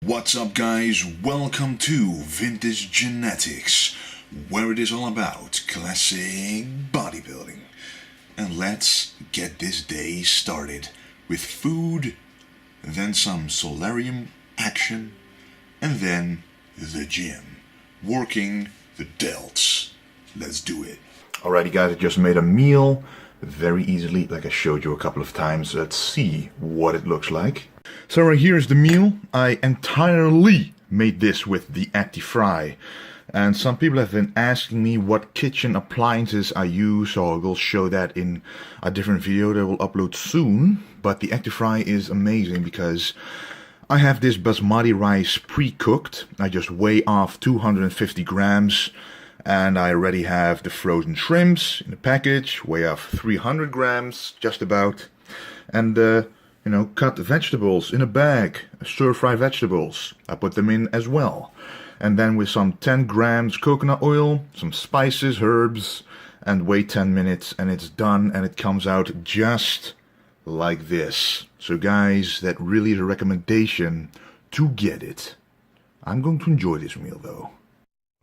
What's up, guys? Welcome to Vintage Genetics, where it is all about classic bodybuilding. And let's get this day started with food, then some solarium action, and then the gym, working the delts. Let's do it. Alrighty, guys, I just made a meal very easily, like I showed you a couple of times. Let's see what it looks like. So right here is the meal. I entirely made this with the Actifry. And some people have been asking me what kitchen appliances I use, so I will show that in a different video that will upload soon. But the Actifry is amazing because I have this basmati rice pre-cooked. I just weigh off 250 grams. And I already have the frozen shrimps in the package, weigh off 300 grams, just about. And cut vegetables in a bag, stir-fry vegetables. I put them in as well. And then with some 10 grams coconut oil, some spices, herbs, and wait 10 minutes and it's done, and it comes out just like this. So guys, that really is a recommendation to get it. I'm going to enjoy this meal though.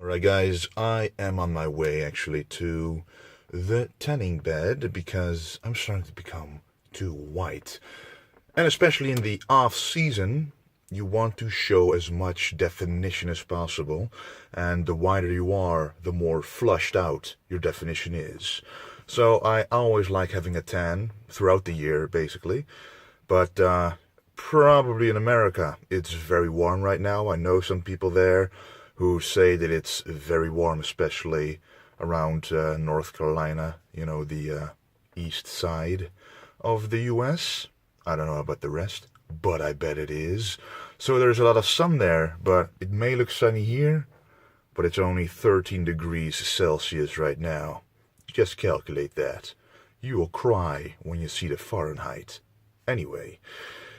Alright guys, I am on my way actually to the tanning bed because I'm starting to become too white. And especially in the off season, you want to show as much definition as possible. And the whiter you are, the more flushed out your definition is. So I always like having a tan throughout the year, basically. But probably in America, it's very warm right now. I know some people there who say that it's very warm, especially around North Carolina, the east side of the US. I don't know about the rest, but I bet it is. So there's a lot of sun there, but it may look sunny here, but it's only 13 degrees Celsius right now. Just calculate that. You will cry when you see the Fahrenheit. Anyway,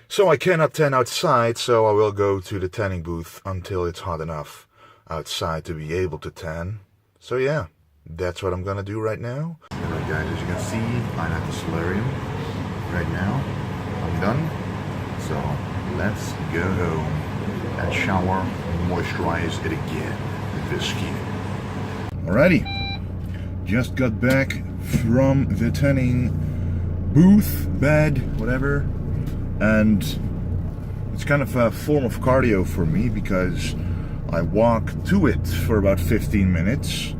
so I cannot tan outside, so I will go to the tanning booth until it's hot enough outside to be able to tan. So yeah, that's what I'm gonna do right now. Alright guys, as you can see, I'm at the solarium right now. I'm done. So let's go home and shower and moisturize it again with this skin. Alrighty, just got back from the tanning booth, bed, whatever, and it's kind of a form of cardio for me because I walk to it for about 15 minutes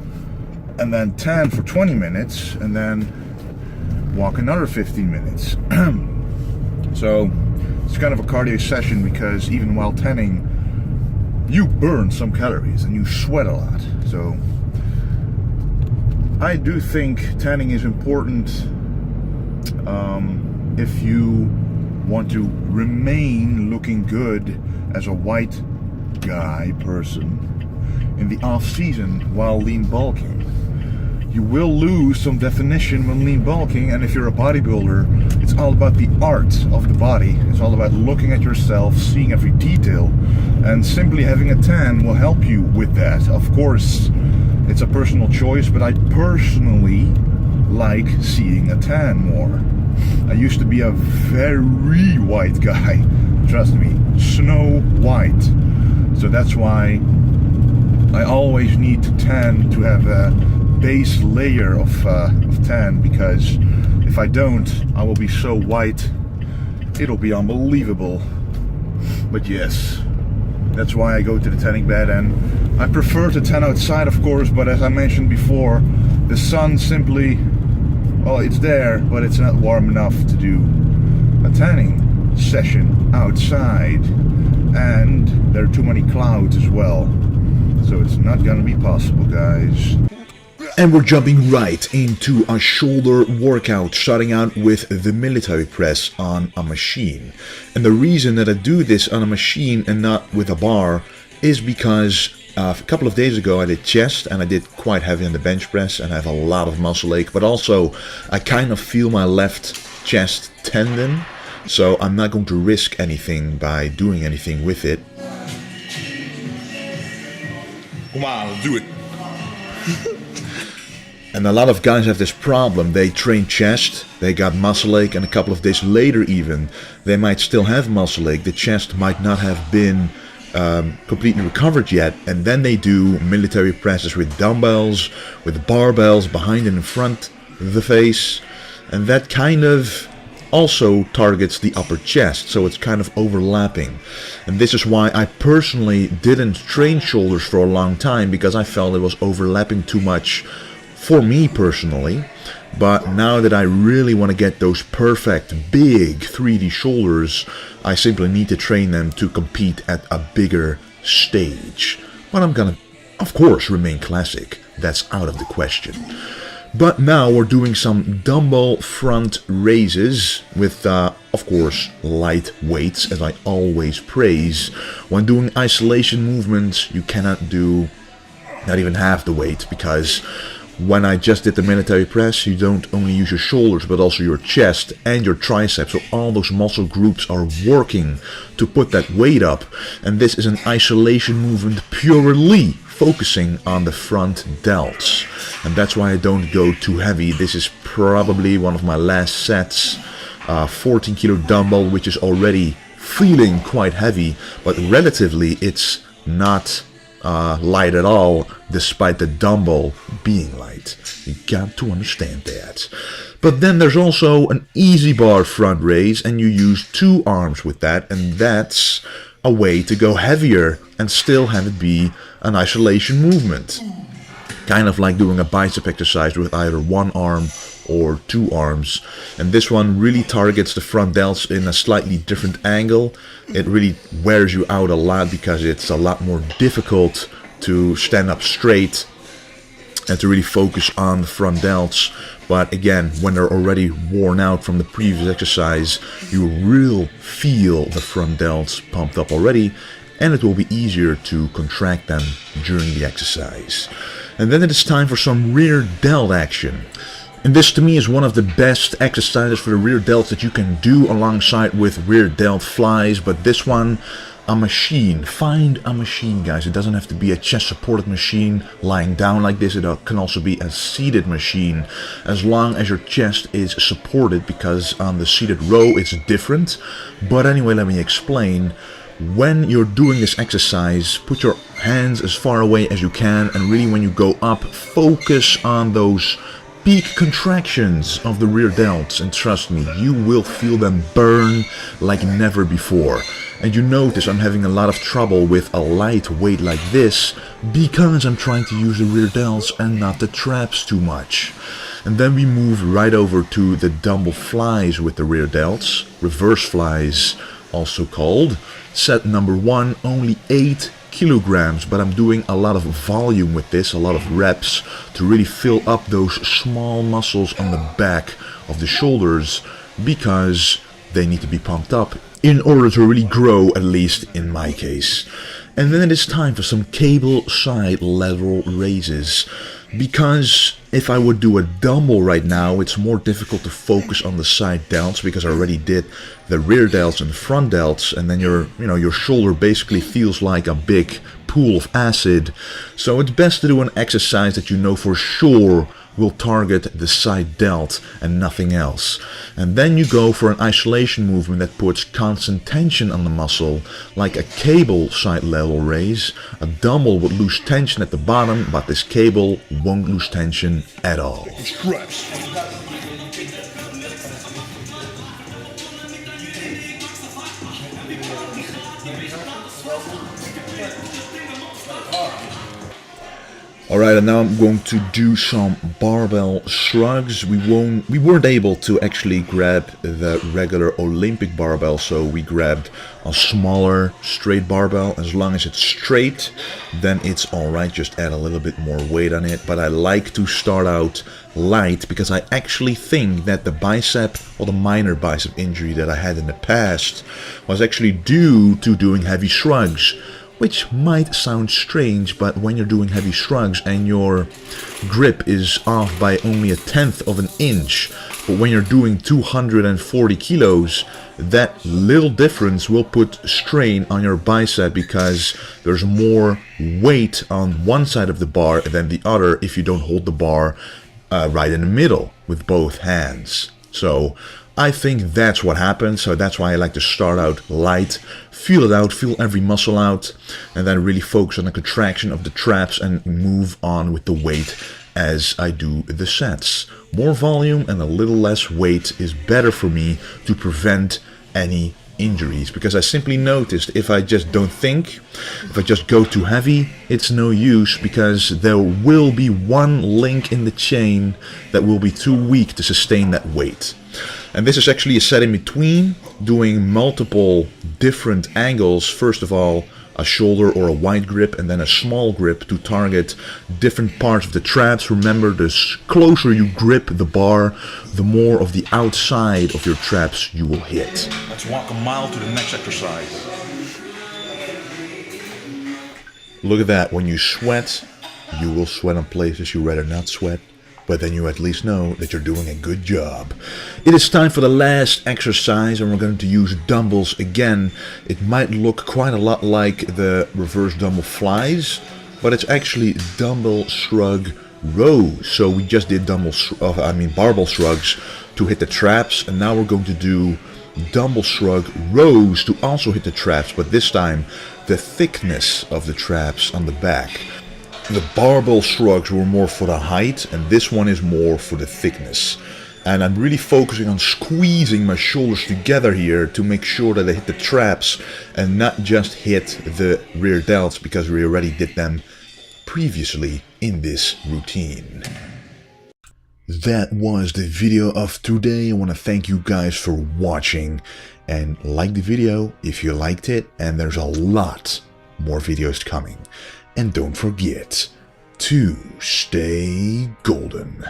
and then tan for 20 minutes and then walk another 15 minutes. So it's kind of a cardio session because even while tanning, you burn some calories and you sweat a lot. So I do think tanning is important if you want to remain looking good as a white guy person in the off season while lean bulking. You will lose some definition when lean bulking, and if you're a bodybuilder, it's all about the art of the body. It's all about looking at yourself, seeing every detail, and simply having a tan will help you with that. Of course, it's a personal choice, but I personally like seeing a tan more. I used to be a very white guy, trust me, snow white. So that's why I always need to tan to have a base layer of tan, because if I don't, I will be so white, it'll be unbelievable. But yes, that's why I go to the tanning bed, and I prefer to tan outside, of course, but as I mentioned before, the sun simply, well, it's there, but it's not warm enough to do a tanning session outside, and there are too many clouds as well, so it's not gonna be possible, guys. And we're jumping right into a shoulder workout, starting out with the military press on a machine. And the reason that I do this on a machine and not with a bar is because a couple of days ago I did chest and I did quite heavy on the bench press and I have a lot of muscle ache, but also I kind of feel my left chest tendon, so I'm not going to risk anything by doing anything with it. Come on, do it. And a lot of guys have this problem. They train chest, they got muscle ache, and a couple of days later even, they might still have muscle ache. The chest might not have been completely recovered yet, and then they do military presses with dumbbells, with barbells behind and in front of the face, and that kind of also targets the upper chest, so it's kind of overlapping. And this is why I personally didn't train shoulders for a long time, because I felt it was overlapping too much for me personally. But now that I really want to get those perfect big 3D shoulders, I simply need to train them to compete at a bigger stage. But I'm gonna, of course, remain classic. That's out of the question. But now we're doing some dumbbell front raises with, of course, light weights, as I always praise. When doing isolation movements, you cannot do not even half the weight, because when I just did the military press, you don't only use your shoulders, but also your chest and your triceps. So all those muscle groups are working to put that weight up. And this is an isolation movement purely focusing on the front delts. And that's why I don't go too heavy. This is probably one of my last sets. 14 kilo dumbbell, which is already feeling quite heavy, but relatively it's not light at all, despite the dumbbell being light. You got to understand that. But then there's also an easy bar front raise, and you use 2 arms with that, and that's a way to go heavier and still have it be an isolation movement. Kind of like doing a bicep exercise with either 1 arm or 2 arms. And this one really targets the front delts in a slightly different angle. It really wears you out a lot, because it's a lot more difficult to stand up straight and to really focus on the front delts. But again, when they're already worn out from the previous exercise, you will feel the front delts pumped up already, and it will be easier to contract them during the exercise. And then it is time for some rear delt action. And this to me is one of the best exercises for the rear delts that you can do alongside with rear delt flies. But this one, a machine. Find a machine, guys. It doesn't have to be a chest supported machine lying down like this. It can also be a seated machine, as long as your chest is supported, because on the seated row it's different. But anyway, let me explain. When you're doing this exercise, put your hands as far away as you can, and really when you go up, focus on those peak contractions of the rear delts, and trust me, you will feel them burn like never before. And you notice I'm having a lot of trouble with a light weight like this, because I'm trying to use the rear delts and not the traps too much. And then we move right over to the dumbbell flies with the rear delts, reverse flies also called. Set number 1, only 8 kilograms, but I'm doing a lot of volume with this, a lot of reps, to really fill up those small muscles on the back of the shoulders, because they need to be pumped up in order to really grow, at least in my case. And then it is time for some cable side lateral raises, because if I would do a dumbbell right now, it's more difficult to focus on the side delts, because I already did the rear delts and the front delts, and then your shoulder basically feels like a big pool of acid. So it's best to do an exercise that you know for sure will target the side delt and nothing else. And then you go for an isolation movement that puts constant tension on the muscle, like a cable side lateral raise. A dumbbell would lose tension at the bottom, but this cable won't lose tension at all. Alright, and now I'm going to do some barbell shrugs. We weren't able to actually grab the regular Olympic barbell, so we grabbed a smaller straight barbell. As long as it's straight, then it's alright, just add a little bit more weight on it. But I like to start out light, because I actually think that the bicep, or the minor bicep injury that I had in the past, was actually due to doing heavy shrugs. Which might sound strange, but when you're doing heavy shrugs and your grip is off by only 1/10 of an inch, but when you're doing 240 kilos, that little difference will put strain on your bicep, because there's more weight on one side of the bar than the other if you don't hold the bar right in the middle with both hands. So I think that's what happened, so that's why I like to start out light, feel it out, feel every muscle out, and then really focus on the contraction of the traps and move on with the weight as I do the sets. More volume and a little less weight is better for me to prevent any injuries, because I simply noticed if I just don't think, if I just go too heavy, it's no use, because there will be one link in the chain that will be too weak to sustain that weight. And this is actually a set in between, doing multiple different angles. First of all, a shoulder or a wide grip, and then a small grip to target different parts of the traps. Remember, the closer you grip the bar, the more of the outside of your traps you will hit. Let's walk a mile to the next exercise. Look at that. When you sweat, you will sweat on places you'd rather not sweat, but then you at least know that you're doing a good job. It is time for the last exercise, and we're going to use dumbbells again. It might look quite a lot like the reverse dumbbell flies, but it's actually dumbbell shrug rows. So we just did barbell shrugs to hit the traps, and now we're going to do dumbbell shrug rows to also hit the traps, but this time the thickness of the traps on the back. The barbell shrugs were more for the height, and this one is more for the thickness. And I'm really focusing on squeezing my shoulders together here to make sure that I hit the traps and not just hit the rear delts, because we already did them previously in this routine. That was the video of today. I want to thank you guys for watching, and like the video if you liked it, and there's a lot more videos coming. And don't forget to stay golden.